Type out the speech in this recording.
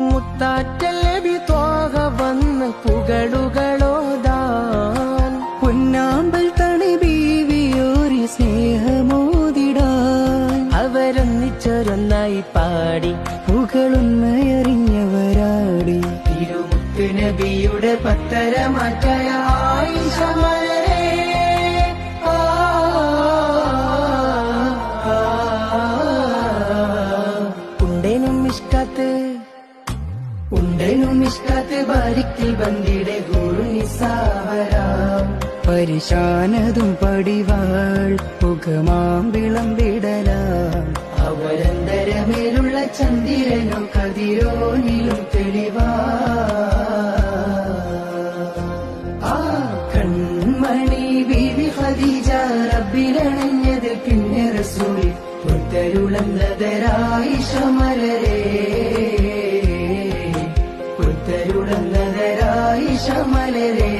മുത്താറ്റൽ നബി ത്വാഹ വന്ന് പുകളുകളോതാൻ പൊന്നാമ്പൽ തണി ബീവിയോരി സ്നേഹമോതിടാൻ അവരൊന്നിച്ചൊരൊന്നായി പാടി പുകളുണ്മയറിഞ്ഞവരാടി തിരുമുത്ത് നബിയുടെ പത്തരമാറ്റായ ആയിഷ മലരേ ഉണ്ടേനും മിഷ്കാത്ത് ബാരിക്കിൽ ബന്ദിടെ ഗുരു നിസാവരാം പരിശാനതും പടിവാൾ പുകമാം വിളമ്പിടലാം അവരന്തരമേലുള്ള ചന്ദ്രനോ കതിരോനിലും തെളിവാ ആ കൺമണി ബീവി ഖദീജ റബ്ബിലണഞ്ഞത് പിന്നെ റസൂൽ പുത്തരുളന്നതരായിഷ മലരേ പുത്തരുളന്നതരായിഷ മലരേ